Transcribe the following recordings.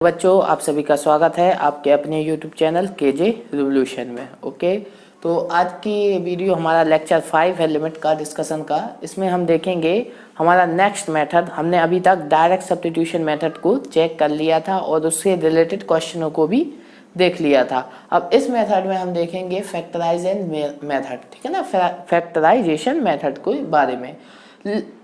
बच्चों, आप सभी का स्वागत है आपके अपने YouTube चैनल केजे रिवोल्यूशन में। ओके, तो आज की वीडियो हमारा लेक्चर 5 है लिमिट का डिस्कशन का। इसमें हम देखेंगे हमारा नेक्स्ट मेथड। हमने अभी तक डायरेक्ट सब्स्टिट्यूशन मेथड को चेक कर लिया था और उससे रिलेटेड क्वेश्चनों को भी देख लिया था। अब इस मेथड में हम देखेंगे फैक्टराइजेशन मेथड, ठीक है ना, फैक्टराइजेशन मेथड के बारे में।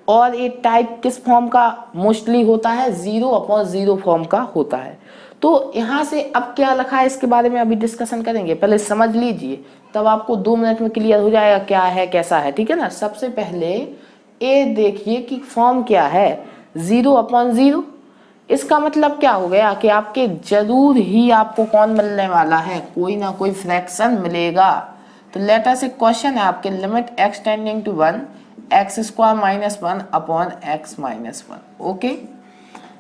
और ये टाइप किस फॉर्म का मोस्टली होता है? 0/0 फॉर्म का होता है। तो यहाँ से अब क्या लिखा है इसके बारे में अभी डिस्कशन करेंगे। पहले समझ लीजिए, तब आपको 2 मिनट में क्लियर हो जाएगा क्या है कैसा है, ठीक है ना। सबसे पहले ये देखिए कि फॉर्म क्या है, 0/0। इसका मतलब क्या हो गया कि आपके जरूर ही आपको कौन मिलने वाला है, कोई ना कोई फ्रैक्शन मिलेगा। तो लेट अस से क्वेश्चन है आपके, limit x tending to 1 x² - 1 upon x - 1। Okay,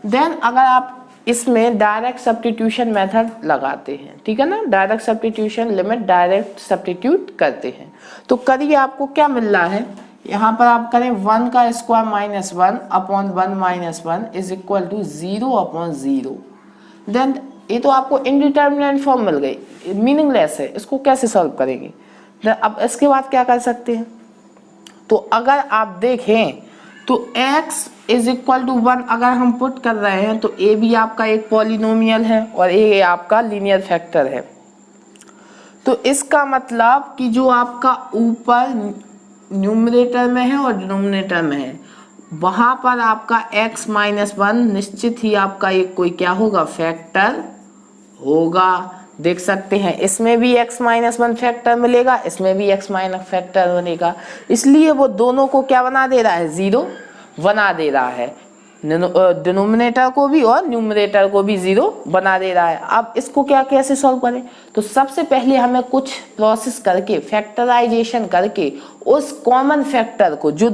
then अगर आप इसमें डायरेक्ट सब्स्टिट्यूशन मेथड लगाते हैं, ठीक है ना, direct substitution limit direct substitute करते हैं, तो करिए आपको क्या मिल रहा है। यहाँ पर आप करें 1 का square minus 1 upon 1 minus 1 is equal to 0/0। Then ये तो आपको इनडिटर्मिनेट फॉर्म मिल गई, मीनिंगलेस है, इसको कैसे सॉल्व करेंगे। अब इसके बाद क्या कर सकते हैं, तो अगर आप देखें तो x इज इक्वल टू 1 अगर हम पुट कर रहे हैं तो a भी आपका एक पॉलिनोमियल है और a आपका लीनियर फैक्टर है। तो इसका मतलब कि जो आपका ऊपर न्यूमरेटर में है और डिनोमिनेटर में है, वहां पर आपका x - 1 निश्चित ही आपका एक कोई क्या होगा, फैक्टर होगा। देख सकते हैं इसमें भी x - 1 फैक्टर मिलेगा, इसमें भी x - फैक्टर बनेगा, इसलिए वो दोनों को क्या बना दे रहा है, 0 बना दे रहा है। डिनोमिनेटर को भी और न्यूमरेटर को भी 0 बना दे रहा है। अब इसको क्या कैसे सॉल्व करें, तो सबसे पहले हमें कुछ प्रोसेस करके फैक्टराइजेशन करके उस कॉमन फैक्टर को जो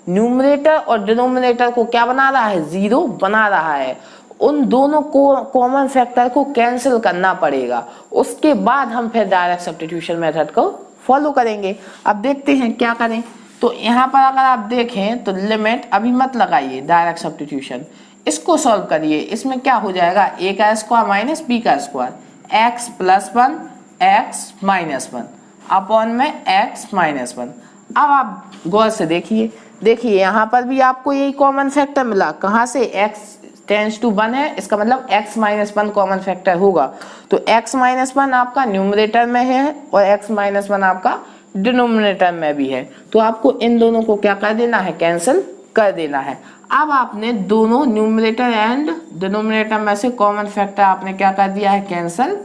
न्यूमरेटर और डिनोमिनेटर को क्या बना रहा है, 0 बना रहा है, उन दोनों को कॉमन फैक्टर को कैंसिल करना पड़ेगा। उसके बाद हम फिर डायरेक्ट सब्स्टिट्यूशन मेथड को फॉलो करेंगे। अब देखते हैं क्या करें। तो यहाँ पर अगर आप देखें तो लिमिट अभी मत लगाइए, डायरेक्ट सब्स्टिट्यूशन इसको सॉल्व करिए। इसमें क्या हो जाएगा, a का स्क्वायर माइनस b का स्क्वायर, x + 1 x - 1 अपॉन में x - 1। अब आप गौर से देखिए यहाँ पर भी आपको यही कॉमन फैक्टर मिला। कहाँ से, x टेंड्स टू 1 है, इसका मतलब x - 1 कॉमन फैक्टर होगा। तो x - 1 आपका न्यूमरेटर में है और x - 1 आपका डिनोमिनेटर में भी है। तो आपको इन दोनों को क्या कर देना है, कैंसिल कर देना है। अब आपने दोनों न्यूमरेटर एंड डिनोमिनेटर में से कॉमन फैक्टर आपने क्या कर दिया है, कैंसिल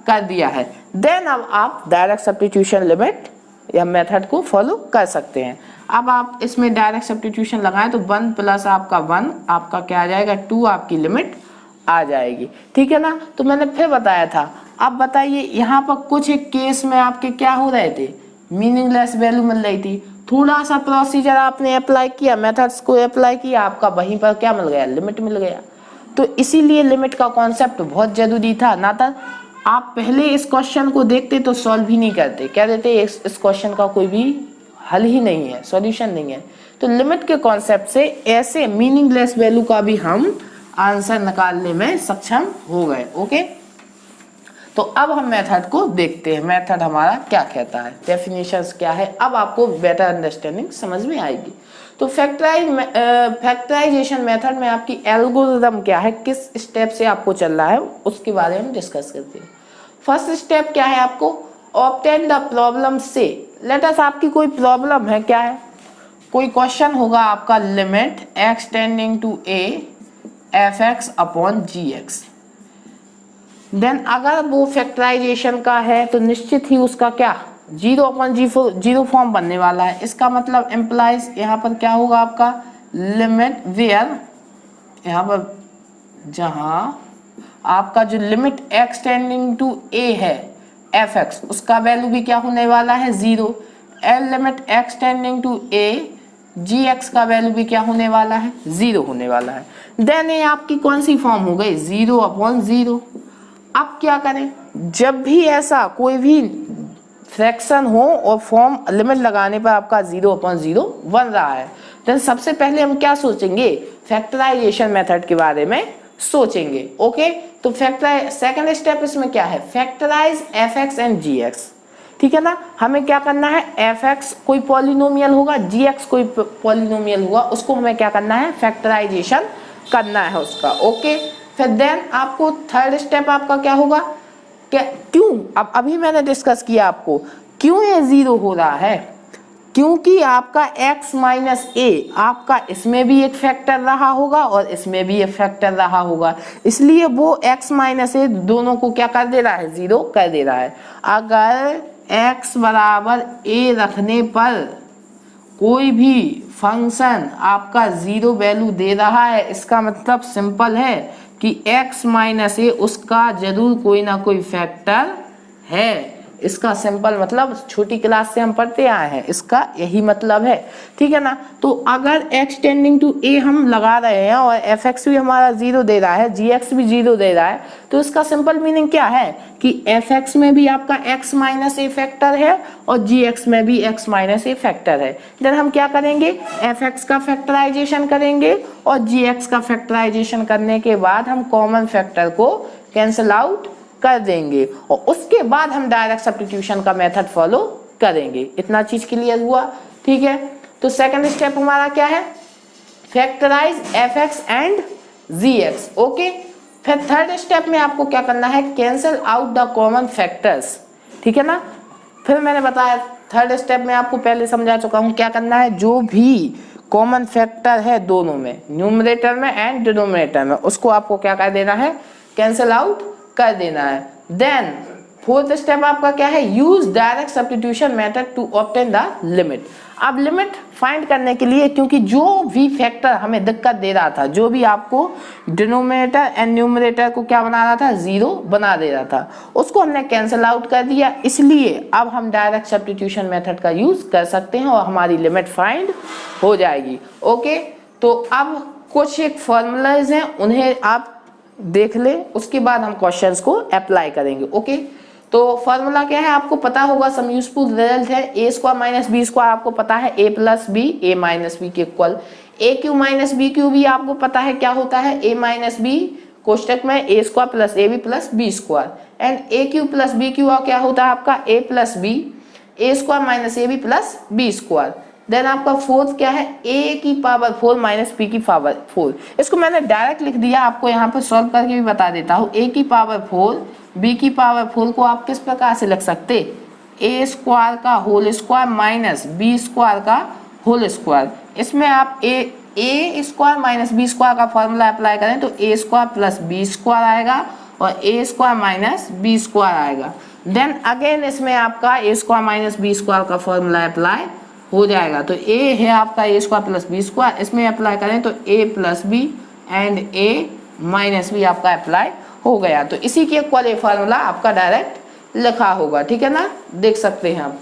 कर दिया है। देन अब आप डायरेक्ट सब्स्टिट्यूशन लिमिट या मेथड को फॉलो कर सकते हैं। अब आप इसमें डायरेक्ट सब्स्टिट्यूशन लगाएं तो 1 प्लस आपका 1 आपका क्या आ जाएगा, 2 आपकी लिमिट आ जाएगी, ठीक है ना। तो मैंने फिर बताया था। अब बताइए यहाँ पर कुछ एक केस में आपके क्या हो रहे थे, मीनिंगलेस वैल्यू मिल रही थी। थोड़ा सा प्रोसीजर आपने अप्लाई किया, मेथड्स को अप्लाई किया, आपका वहीं पर क्या मिल गया, लिमिट मिल गया। तो इसीलिए लिमिट का कॉन्सेप्ट बहुत जरूरी था, ना तो आप पहले इस क्वेश्चन को देखते तो सॉल्व ही नहीं करते, कह देते इस क्वेश्चन का कोई भी हल ही नहीं है, सॉल्यूशन नहीं है। तो लिमिट के कॉन्सेप्ट से ऐसे मीनिंगलेस वैल्यू का भी हम आंसर निकालने में सक्षम हो गए। ओके, तो अब हम मेथड को देखते हैं, मेथड हमारा क्या कहता है, डेफिनेशंस क्या है, अब आपको बेटर अंडरस्टैंडिंग समझ में आएगी। तो फैक्टराइजेशन मेथड में आपकी एल्गोरिथम क्या है, किस स्टेप से आपको चल रहा है, उसके बारे में डिस्कस करते हैं। फर्स्ट स्टेप क्या है, आपको ऑब्टेन द प्रॉब्लम से, लेट अस आपकी कोई प्रॉब्लम है, क्या है, कोई क्वेश्चन होगा आपका, limit x tending to a f(x) upon gx। Then अगर वो फैक्टराइजेशन का है तो निश्चित ही उसका क्या 0/0 फॉर्म बनने वाला है। इसका मतलब एम्प्लाइज यहाँ पर क्या होगा आपका, लिमिट वेयर, यहाँ पर जहाँ आपका जो limit x tending to a है f(x), उसका वैल्यू भी क्या होने वाला है, 0। L limit x tending to a gx का वैल्यू भी क्या होने वाला है, 0 होने वाला है। देन ये आपकी कौन सी फॉर्म हो गई, 0/0। अब क्या करें, जब भी ऐसा कोई भी फ्रैक्शन हो और फॉर्म लिमिट लगाने पर आपका 0/0 बन रहा है, देन सबसे पहले हम क्या सोचेंगे, फैक्टराइजेशन मेथड के बारे में सोचेंगे। ओके, तो फैक्टराइज सेकंड स्टेप इसमें क्या है, factorise F X and G X. ठीक है ना, हमें क्या करना है, एफ एक्स कोई पॉलिनोमियल होगा, जी एक्स कोई पॉलिनोमियल होगा, उसको हमें क्या करना है, फैक्टराइजेशन करना है उसका। ओके, फिर देन आपको थर्ड स्टेप आपका क्या होगा, क्या क्यों, अब अभी मैंने डिस्कस किया आपको क्यों ये जीरो हो रहा है, क्योंकि आपका x माइनस ए आपका इसमें भी एक फैक्टर रहा होगा और इसमें भी एक फैक्टर रहा होगा, इसलिए वो x माइनस ए दोनों को क्या कर दे रहा है, जीरो कर दे रहा है। अगर x बराबर a रखने पर कोई भी फंक्शन आपका जीरो वैल्यू दे रहा है, इसका मतलब सिंपल है कि x माइनस ए उसका जरूर कोई ना कोई फैक्टर है। इसका सिंपल मतलब छोटी क्लास से हम पढ़ते आए हैं, इसका यही मतलब है। ठीक है ना, तो अगर x टेंडिंग टू a हम लगा रहे हैं और एफ एक्स भी हमारा जीरो दे रहा है, जी एक्स भी जीरो दे रहा है, तो इसका सिंपल मीनिंग क्या है कि एफ एक्स में भी आपका x माइनस ए फैक्टर है और जी एक्स में भी x माइनस ए फैक्टर है। देन हम क्या करेंगे, एफ एक्स का फैक्टराइजेशन करेंगे और जी एक्स का फैक्टराइजेशन करने के बाद हम कॉमन फैक्टर को कैंसिल आउट कर देंगे और उसके बाद हम डायरेक्ट सब्स्टिट्यूशन का मेथड फॉलो करेंगे। इतना चीज क्लियर हुआ। ठीक है, तो सेकंड स्टेप हमारा क्या है, factorise F X and G X. Okay, फिर थर्ड स्टेप में आपको क्या करना है, cancel out the common factors. ठीक है ना, फिर मैंने बताया थर्ड स्टेप में आपको पहले समझा चुका हूं क्या करना है, जो भी कॉमन फैक्टर है दोनों में, न्यूमरेटर में एंड डिनोमिनेटर में, उसको आपको क्या कर देना है, कैंसिल आउट कर देना है। देन फोर्थ स्टेप आपका क्या है, use direct substitution method to obtain the limit. अब लिमिट फाइंड करने के लिए, क्योंकि जो भी फैक्टर हमें दिक्कत दे रहा था, जो भी आपको डिनोमिनेटर एंड न्यूमरेटर को क्या बना रहा था, जीरो बना दे रहा था, उसको हमने कैंसिल आउट कर दिया, इसलिए अब हम डायरेक्ट सब्स्टिट्यूशन मेथड का यूज कर सकते हैं और हमारी लिमिट फाइंड हो जाएगी। ओके, तो अब कुछ एक फॉर्मूलाज हैं, उन्हें आप देख ले, उसके बाद हम क्वेश्चंस को अप्लाई करेंगे। ओके, तो फॉर्मूला क्या है आपको पता होगा, सम यूजफुल रिजल्ट है, ए स्क्वायर माइनस बी स्क्वायर आपको पता है, ए प्लस बी ए माइनस बी के इक्वल, ए क्यू माइनस बी क्यू भी आपको पता है क्या होता है, ए माइनस बी कोष्टक में a square plus A b plus B square, and a cube plus b cube क्या होता है आपका, a plus b a square minus a b plus B square. Then आपका फोर्थ क्या है, a की पावर 4 माइनस p की पावर 4। इसको मैंने डायरेक्ट लिख दिया, आपको यहाँ पर सॉल्व करके भी बता देता हूँ। a की पावर 4 b की पावर 4 को आप किस प्रकार से लिख सकते, a स्क्वायर का whole square minus b square का होल स्क्वायर। इसमें आप a square minus b square का फॉर्मूला अप्लाई करें तो a square plus b square आएगा और a square minus b square आएगा। देन अगेन इसमें आपका a square minus b square का फॉर्मूला अप्लाई हो जाएगा, तो a है आपका a square plus B square, इसमें अप्लाई करें तो a plus B and a minus B आपका अप्लाई हो गया। तो इसी के इक्वल ये फार्मूला आपका डायरेक्ट लिखा होगा। ठीक है ना, देख सकते हैं आप।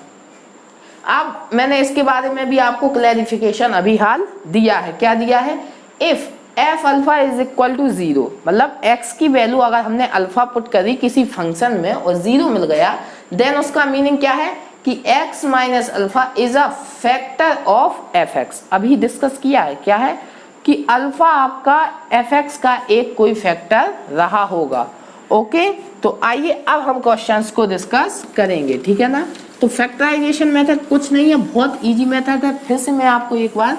अब मैंने इसके बारे में भी आपको क्लैरिफिकेशन अभी हाल दिया है। क्या दिया है, if F alpha is equal to zero, मतलब एक्स की वैल्यू अगर हमने अल्फा पुट करी किसी फंक्शन में और जीरो मिल गया, देन उसका मीनिंग क्या है कि x minus alpha is a factor of F x. अभी डिस्कस किया है क्या है कि अल्फा आपका एफ एक्स का एक कोई फैक्टर रहा होगा। ओके, तो आइए अब हम क्वेश्चंस को डिस्कस करेंगे। ठीक है ना, तो फैक्टराइजेशन मेथड कुछ नहीं है, बहुत इजी मेथड है। फिर से मैं आपको एक बार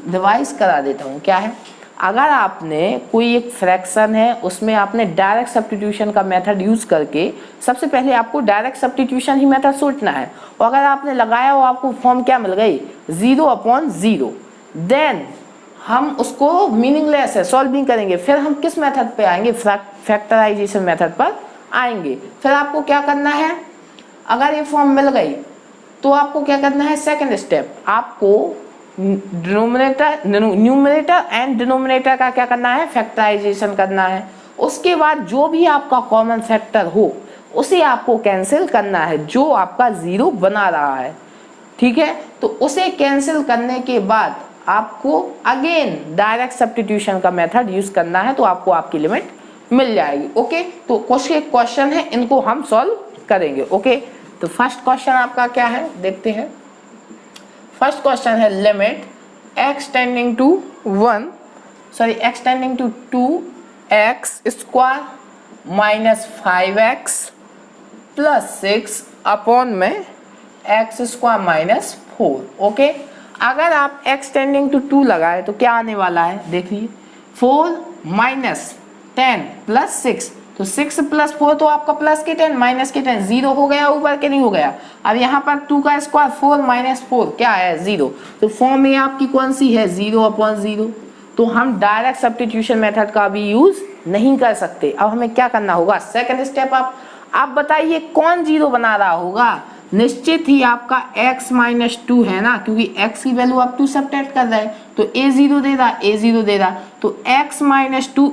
रिवाइज करा देता हूँ। क्या है, अगर आपने कोई एक फ्रैक्शन है उसमें आपने डायरेक्ट सब्स्टिट्यूशन का मेथड यूज करके, सबसे पहले आपको डायरेक्ट सब्स्टिट्यूशन ही मेथड सोचना है, और अगर आपने लगाया और आपको फॉर्म क्या मिल गई, 0/0, देन हम उसको मीनिंगलेस है सॉल्विंग करेंगे। फिर हम किस मेथड पे आएंगे, फैक्टराइजेशन मेथड पर आएंगे। फिर आपको क्या करना है, अगर ये फॉर्म मिल गई तो आपको क्या करना है, सेकेंड स्टेप आपको न्यूमरेटर एंड डिनोमिनेटर का क्या करना है, फैक्टराइजेशन करना है। उसके बाद जो भी आपका कॉमन फैक्टर हो उसे आपको कैंसिल करना है, जो आपका जीरो बना रहा है। ठीक है, तो उसे कैंसिल करने के बाद आपको अगेन डायरेक्ट सब्स्टिट्यूशन का मेथड यूज करना है, तो आपको आपकी लिमिट मिल जाएगी। ओके, तो कुछ एक क्वेश्चन है, इनको हम सॉल्व करेंगे। ओके, तो फर्स्ट क्वेश्चन आपका क्या है, देखते हैं। फर्स्ट क्वेश्चन है limit x tending to 2 X square minus 5x plus 6 upon में एक्स स्क्वायर माइनस 4। ओके, अगर आप x टेंडिंग टू 2 लगाए तो क्या आने वाला है, देखिए 4 माइनस 10 प्लस 6, तो 6 प्लस 4 तो आपका प्लस के 10 माइनस के 10, 0 हो गया ऊपर के नहीं हो गया। अब यहाँ पर 2 का स्क्वायर 4 माइनस 4 क्या है 0, तो फॉर्म में आपकी कौन सी है 0/0। तो हम डायरेक्ट सब्स्टिट्यूशन मेथड का भी यूज नहीं कर सकते। अब हमें क्या करना होगा, सेकंड स्टेप आप बताइए कौन 0 बना रहा होगा, निश्चित ही आपका x माइनस 2 है ना, क्योंकि x की वैल्यू आप 2 सब्ट्रैक्ट कर रहे हैं तो a 0 दे रहा, a 0 दे रहा, तो x माइनस 2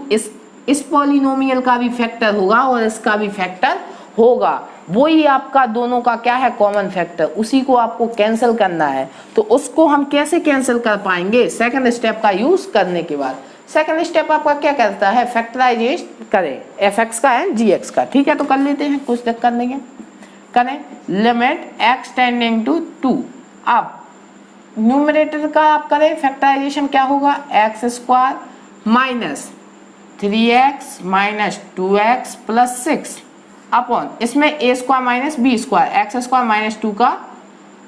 इस पॉलिनोमियल का भी फैक्टर होगा और इसका भी फैक्टर होगा, वही आपका दोनों का क्या है कॉमन फैक्टर, उसी को आपको कैंसिल करना है। तो उसको हम कैसे कैंसिल कर पाएंगे, सेकंड स्टेप का यूज करने के बाद। सेकंड स्टेप आपका क्या करता है, फैक्टराइजेशन करें fx का एंड gx का, ठीक है, तो कर लेते हैं, कुछ दिक्कत नहीं है, करें लिमिट x टेंडिंग टू 2। अब न्यूमरेटर का आप करें फैक्टराइजेशन, क्या होगा x square minus 3x minus 2x plus 6 upon इसमें a square minus b square, x square minus 2 का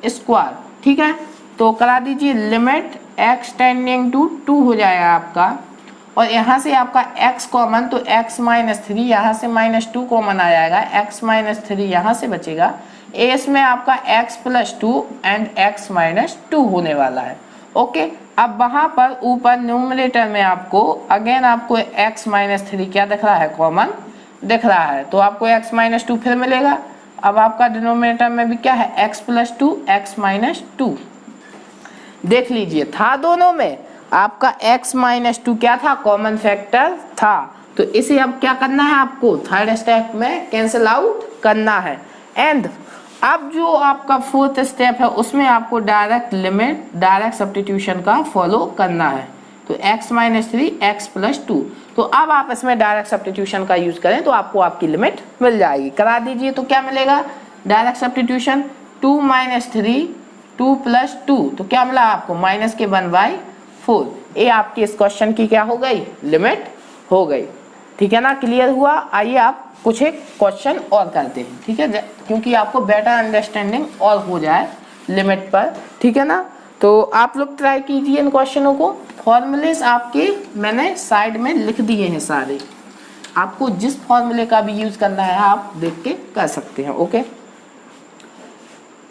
स्क्वायर, ठीक है, तो करा दीजिए लिमिट x टेंडिंग टू 2 हो जाएगा आपका, और यहाँ से आपका x कॉमन, तो x माइनस 3 यहाँ से माइनस 2 कॉमन आ जाएगा, x माइनस 3 यहाँ से बचेगा, एस में आपका x plus 2 and x minus 2 होने वाला है। ओके, अब वहाँ पर ऊपर न्यूमरेटर में आपको अगेन आपको x माइनस 3 क्या दिख रहा है, कॉमन दिख रहा है, तो आपको x माइनस 2 फिर मिलेगा। अब आपका डिनोमिनेटर में भी क्या है x प्लस 2 x माइनस 2, देख लीजिए था दोनों में आपका x माइनस 2 क्या था, कॉमन फैक्टर था, तो इसे अब क्या करना है आपको थर्ड स्टेप में कैंसिल आउट करना है। एंड अब जो आपका फोर्थ स्टेप है उसमें आपको डायरेक्ट लिमिट डायरेक्ट सब्स्टिट्यूशन का फॉलो करना है, तो x माइनस 3 x प्लस 2, तो अब आप इसमें डायरेक्ट सब्स्टिट्यूशन का यूज करें तो आपको आपकी लिमिट मिल जाएगी, करा दीजिए, तो क्या मिलेगा डायरेक्ट सब्स्टिट्यूशन 2 माइनस 3 2 प्लस 2, तो क्या मिला आपको माइनस के 1/4, ये आपकी इस क्वेश्चन की क्या हो गई लिमिट हो गई, ठीक है ना, क्लियर हुआ। आइए आप कुछ एक क्वेश्चन और करते हैं, ठीक है, क्योंकि आपको बेटर अंडरस्टैंडिंग और हो जाए लिमिट पर, ठीक है ना, तो आप लोग ट्राई कीजिए इन क्वेश्चनों को। फॉर्मूलेस आपके मैंने साइड में लिख दिए हैं सारे, आपको जिस फॉर्मूले का भी यूज करना है आप देख के कर सकते हैं। ओके,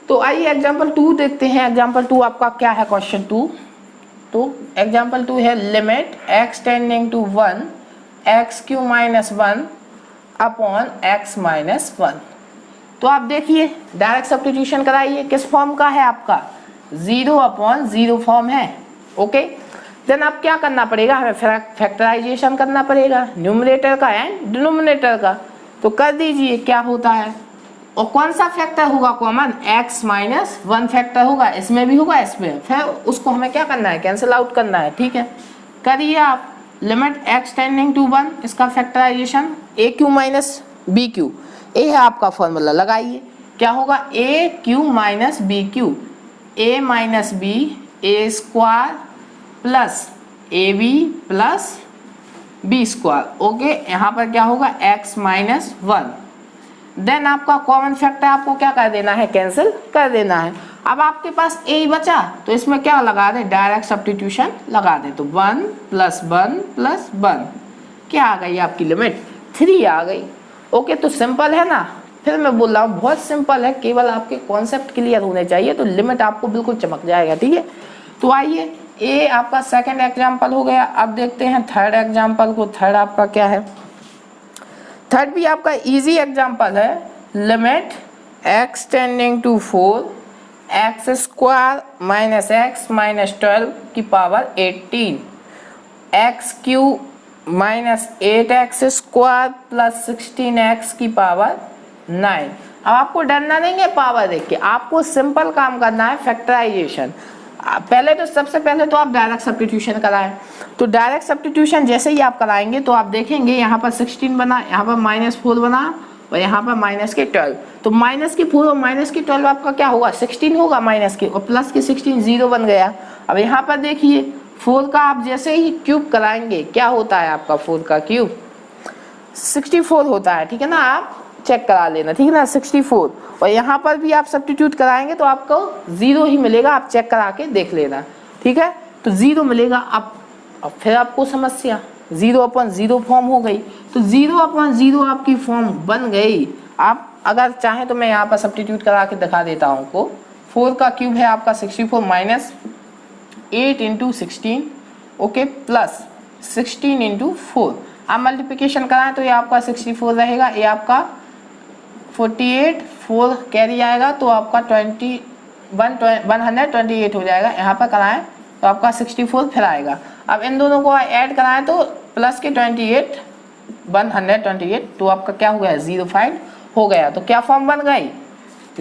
तो आइए एग्जाम्पल 2 देखते हैं। एग्जाम्पल 2 आपका क्या है, क्वेश्चन 2, तो एग्जाम्पल 2 है limit x tending to 1 x³ minus 1 upon x minus 1, तो आप देखिए डायरेक्ट सब्स्टिट्यूशन कराइए, किस फॉर्म का है आपका 0/0 फॉर्म है। ओके, देन आप क्या करना पड़ेगा, हमें फैक्टराइजेशन करना पड़ेगा न्यूमरेटर का एंड डिनोमिनेटर का, तो कर दीजिए क्या होता है, और कौन सा फैक्टर होगा कॉमन, x माइनस 1 फैक्टर होगा, इसमें भी होगा इसमें, फिर उसको हमें क्या करना है कैंसिल आउट करना है, ठीक है, करिए आप लिमिट x टेंडिंग टू 1, इसका फैक्टराइजेशन a³ माइनस b³, ये है आपका फॉर्मूला, लगाइए क्या होगा a³ minus b³ a minus b a square plus ab plus b square. Okay, यहाँ पर क्या होगा x माइनस 1, देन आपका कॉमन फैक्टर आपको क्या कर देना है कैंसिल कर देना है। अब आपके पास a ही बचा तो इसमें क्या लगा दें डायरेक्ट सब्स्टिट्यूशन लगा दें, तो 1 प्लस 1 प्लस 1 क्या आ गई आपकी लिमिट 3 आ गई। ओके, तो सिंपल है ना, फिर मैं बोल रहा हूँ बहुत सिंपल है, केवल आपके कॉन्सेप्ट क्लियर होने चाहिए तो लिमिट आपको बिल्कुल चमक जाएगा, ठीक है। तो आइए ये आपका सेकंड एग्जाम्पल हो गया, अब देखते हैं थर्ड एग्जाम्पल को। थर्ड आपका क्या है, थर्ड भी आपका इजी एग्जाम्पल है, limit x tending to 4 X square minus X minus 12 की power 18 x³ minus 8x square plus 16x की पावर 9। अब आपको डरना नहीं है पावर देख के, आपको सिंपल काम करना है फैक्टराइजेशन। पहले तो सबसे पहले तो आप डायरेक्ट सब्स्टिट्यूशन कराएं, तो डायरेक्ट सब्स्टिट्यूशन जैसे ही आप कराएंगे तो आप देखेंगे यहाँ पर 16 बना, यहाँ पर -4 बना और यहाँ पर माइनस के 12, तो माइनस के 4 और माइनस के 12 आपका क्या होगा 16 होगा माइनस के, और प्लस के 16 0 बन गया। अब यहाँ पर देखिए 4 का आप जैसे ही क्यूब कराएंगे क्या होता है आपका 4 का क्यूब 64 होता है, ठीक है ना, आप चेक करा लेना, ठीक है ना, 64। और यहाँ पर भी आप सब्स्टिट्यूट कराएंगे तो आपको 0 ही मिलेगा, आप चेक करा के देख लेना, ठीक है। तो 0 मिलेगा। अब फिर आपको समस्या 0/0 फॉर्म हो गई, तो 0/0 आपकी फॉर्म बन गई। आप अगर चाहें तो मैं यहाँ पर सब्स्टिट्यूट करा के दिखा देता हूँ को। 4 का क्यूब है आपका 64 माइनस 8 × 16, ओके, प्लस 16 × 4। आप मल्टीप्लिकेशन कराएं तो ये आपका 64 रहेगा, ये आपका 48, 4 कैरी आएगा तो आपका 128 हो जाएगा। यहाँ पर कराएं तो आपका 64 फिर आएगा। अब इन दोनों को ऐड कराएं तो प्लस के 28 128, तो आपका क्या हो गया, 0 फाइंड हो गया। तो क्या फॉर्म बन गई,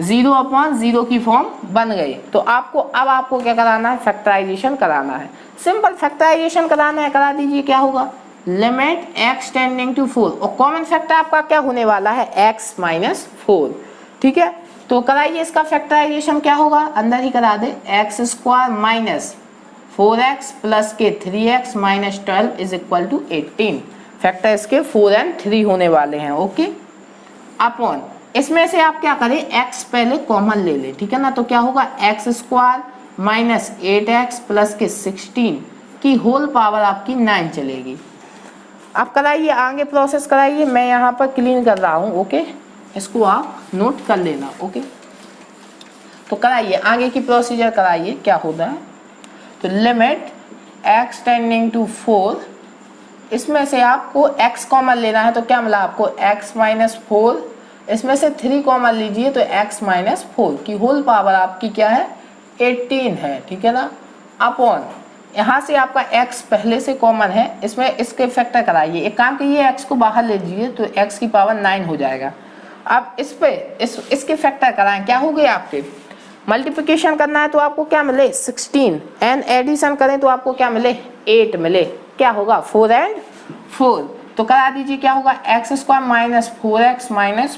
0/0 की फॉर्म बन गई। तो आपको क्या कराना है, फैक्टराइजेशन कराना है। सिंपल फैक्टराइजेशन कराना है, करा दीजिए। क्या होगा, लिमिट x टेंडिंग टू 4, और कॉमन फैक्टर आपका क्या होने वाला है, x - 4, ठीक है। तो कराइए इसका फैक्टराइजेशन। क्या होगा, अंदर ही करा दे, x² - 4x प्लस के 3x - 12 = 18। फैक्टर इसके 4 और 3 होने वाले हैं, ओके। अपॉन इसमें से आप क्या करें, x पहले कॉमन ले ले, ठीक है ना। तो क्या होगा, x² - 8x प्लस के 16 की होल पावर आपकी 9 चलेगी। आप कराइए, आगे प्रोसेस कराइए, मैं यहाँ पर क्लीन कर रहा हूँ, ओके। इसको आप नोट कर लेना, ओके। तो कराइए, आगे की प्रोसीजर कराइए, क्या होता है। तो लिमिट x टेंडिंग टू 4, इसमें से आपको x कॉमन लेना है, तो क्या मिला आपको, x - 4, इसमें से 3 कॉमन लीजिए तो x - 4 की होल पावर आपकी क्या है, 18 है, ठीक है ना। अपॉन यहाँ से आपका x पहले से कॉमन है, इसमें इसके फैक्टर कराइए। एक काम कीजिए, x को बाहर ले लीजिए तो x की पावर 9 हो जाएगा। अब इस पे इसके फैक्टर कराएं, क्या हो गए आपके, मल्टीप्लिकेशन करना है तो आपको क्या मिले, 16, एंड एडिशन करें तो आपको क्या मिले, 8 मिले। क्या होगा, 4 और 4। तो करा दीजिए, क्या होगा, x² -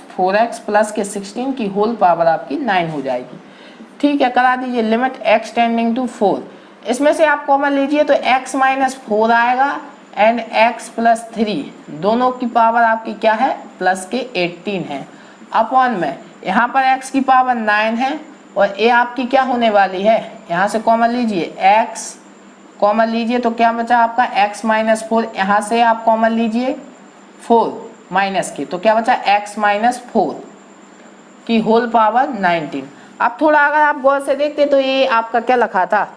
4x प्लस के 16 की होल पावर आपकी 9 हो जाएगी, ठीक है। करा दीजिए, लिमिट x टेंडिंग टू 4, इसमें से आप कॉमन लीजिए तो x - 4 आएगा एंड x + 3, दोनों की पावर आपकी क्या है, प्लस के 18 है। अपॉन में यहाँ पर x की पावर 9 है और ये आपकी क्या होने वाली है, यहाँ से कॉमन लीजिए, x कॉमन लीजिए तो क्या बचा आपका, x - 4, यहाँ से आप कॉमन लीजिए 4 माइनस की, तो क्या बचा, x - 4 की होल पावर 19। अब थोड़ा अगर आप गौर से देखते तो ये आपका क्या लिखा था,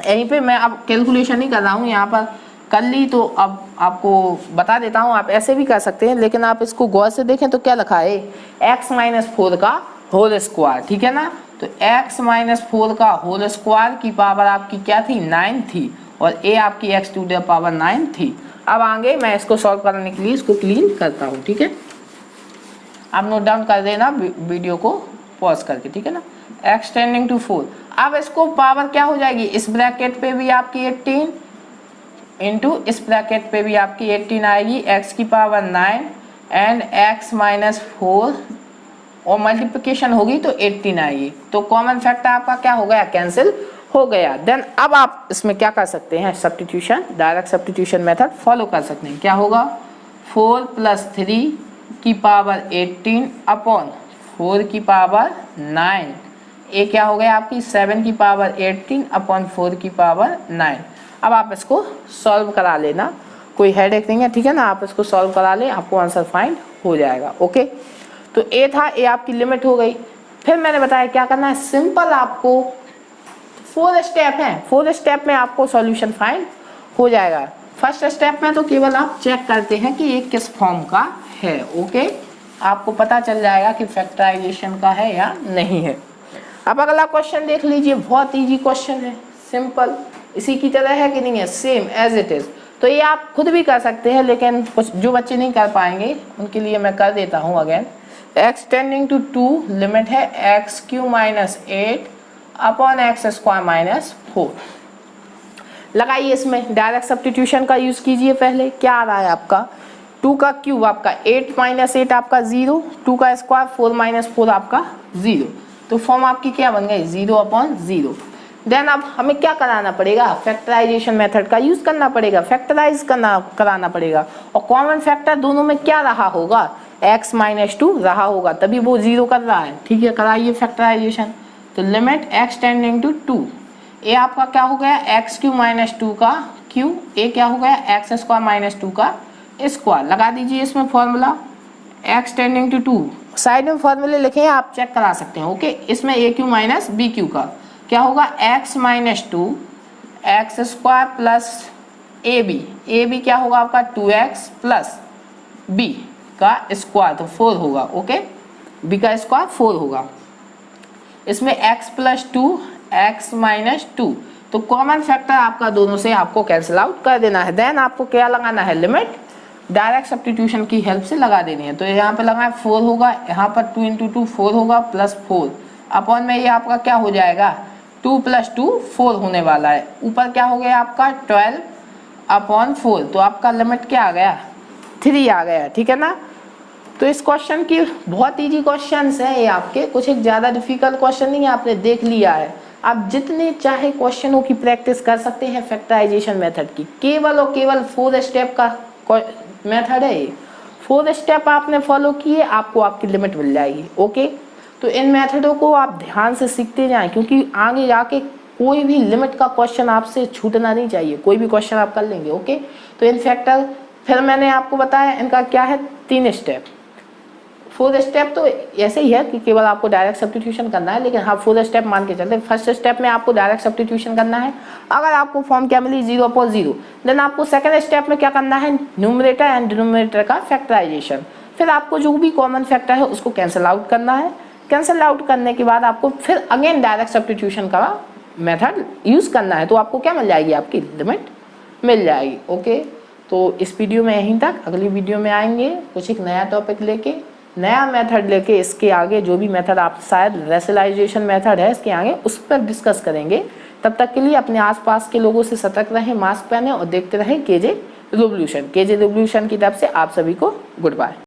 यहीं पे मैं अब कैलकुलेशन नहीं कर रहा हूँ, यहाँ पर कर ली तो अब आपको बता देता हूँ। आप ऐसे भी कर सकते हैं, लेकिन आप इसको गौर से देखें तो क्या लिखा है, x - 4 का होल स्क्वायर, ठीक है ना। तो x - 4 का होल स्क्वायर की पावर आपकी क्या थी, 9 थी, और a आपकी x टू द पावर 9 थी। अब आगे मैं इसको सॉल्व करने के लिए इसको क्लीन करता हूँ, ठीक है। आप नोट डाउन कर देना वीडियो को पॉज करके, ठीक है ना। x टेंडिंग टू 4, अब इसको पावर क्या हो जाएगी, इस ब्रैकेट पे भी आपकी 18 इंटू इस ब्रैकेट पे भी आपकी 18 आएगी, x की पावर 9 एंड x - 4 और मल्टीप्लिकेशन होगी तो 18 आएगी। तो कॉमन फैक्टर आपका क्या हो गया, कैंसिल हो गया। देन अब आप इसमें क्या कर सकते हैं, substitution, direct substitution method follow कर सकते हैं। क्या होगा, 4 + 3 की पावर 18 अपॉन 4 की पावर 9, ये क्या हो गया आपकी 7 की पावर 18 अपॉन 4 की पावर 9। अब आप इसको सॉल्व करा लेना, कोई हेडेक नहीं है, ठीक है ना। आप इसको सॉल्व करा ले, आपको आंसर फाइंड हो जाएगा, ओके। तो ए था, ए आपकी लिमिट हो गई। फिर मैंने बताया क्या करना है, सिंपल आपको 4 स्टेप हैं, 4 स्टेप में आपको सॉल्यूशन फाइंड हो जाएगा। फर्स्ट स्टेप में तो केवल आप चेक करते हैं कि ये किस फॉर्म का है, ओके। आपको पता चल जाएगा कि फैक्टराइजेशन का है या नहीं है। अब अगला क्वेश्चन देख लीजिए, बहुत इजी क्वेश्चन है, सिंपल, इसी की तरह है कि नहीं है, सेम एज इट इज। तो ये आप खुद भी कर सकते हैं, लेकिन कुछ जो बच्चे नहीं कर पाएंगे उनके लिए मैं कर देता हूँ again. x tending to 2, limit है x³ - 8 अपॉन x² - 4। लगाइए, इसमें डायरेक्ट सब्स्टिट्यूशन का यूज कीजिए। पहले क्या आ रहा है आपका, 2 का क्यूब आपका 8 - 8 आपका 0, 2 का स्क्वायर 4 - 4 आपका 0। तो फॉर्म आपकी क्या बन गई, 0/0। देन अब हमें क्या कराना पड़ेगा, फैक्टराइजेशन मेथड का यूज करना पड़ेगा, फैक्टराइज कराना पड़ेगा। और कॉमन फैक्टर दोनों में क्या रहा होगा, x माइनस 2 रहा होगा, तभी वो 0 कर रहा है। ठीक है, कराइए फैक्टराइजेशन। तो लिमिट x टेंडिंग टू 2, ए आपका क्या हो गया एक्स क्यू माइनस 2 का क्यू, ए क्या हो गया एक्स स्क्वायर माइनस 2 का स्क्वायर। लगा दीजिए इसमें formula, x tending to 2, side में फॉर्मूले लिखे हैं आप चेक करा सकते हैं। ओके, इसमें A Q minus B Q का क्या होगा x minus 2 X square plus ए बी क्या होगा आपका 2x प्लस बी का स्क्वायर, तो 4 होगा। ओके, बी का स्क्वायर 4 होगा। इसमें x प्लस 2 x माइनस 2, तो कॉमन फैक्टर आपका दोनों से आपको कैंसिल आउट कर देना है। देन आपको क्या लगाना है, लिमिट डायरेक्ट सब्स्टिट्यूशन की हेल्प से लगा देनी है। तो यहाँ पे लगा है 4 होगा, यहाँ पर 2 इंटू 2 4 होगा प्लस 4 अपॉन में ये आपका क्या हो जाएगा 2 प्लस 2 4 होने वाला है। ऊपर क्या हो गया आपका 12 अपॉन 4, तो आपका लिमिट क्या आ गया 3 आ गया। ठीक है ना। तो इस क्वेश्चन की बहुत इजी क्वेश्चंस है ये आपके, कुछ एक ज़्यादा डिफिकल्ट क्वेश्चन नहीं है, आपने देख लिया है। आप जितने चाहे क्वेश्चनों की प्रैक्टिस कर सकते हैं फैक्टराइजेशन मेथड की, केवल और केवल 4 स्टेप का मेथड है ये। 4 स्टेप आपने फॉलो किए, आपको आपकी लिमिट मिल जाएगी। ओके, तो इन मेथडों को आप ध्यान से सीखते जाएं, क्योंकि आगे जाके कोई भी लिमिट का क्वेश्चन आपसे छूटना नहीं चाहिए, कोई भी क्वेश्चन आप कर लेंगे। ओके, तो इन फैक्टर फिर मैंने आपको बताया इनका क्या है 3 स्टेप। 4 स्टेप तो ऐसे ही है कि केवल आपको डायरेक्ट सब्स्टिट्यूशन करना है, लेकिन हाँ 4 स्टेप मान के चलते। फर्स्ट स्टेप में आपको डायरेक्ट सब्स्टिट्यूशन करना है, अगर आपको फॉर्म क्या मिली 0/0, देन आपको सेकंड स्टेप में क्या करना है, न्यूमरेटर एंड डिनोमिनेटर का फैक्टराइजेशन। फिर आपको जो भी कॉमन फैक्टर है उसको कैंसिल आउट करना है। कैंसिल आउट करने के बाद आपको फिर अगेन डायरेक्ट सब्स्टिट्यूशन का मेथड यूज करना है, तो आपको क्या मिल जाएगी, आपकी लिमिट मिल जाएगी। ओके, तो इस वीडियो में यहीं तक, अगली वीडियो में आएंगे कुछ एक नया टॉपिक लेके, नया मेथड लेके। इसके आगे जो भी मेथड आप शायद रेशनलाइजेशन मेथड है इसके आगे उस पर डिस्कस करेंगे। तब तक के लिए अपने आसपास के लोगों से सतर्क रहें, मास्क पहने और देखते रहें केजे रिवॉल्यूशन। केजे रिवॉल्यूशन की तरफ से आप सभी को गुड बाय।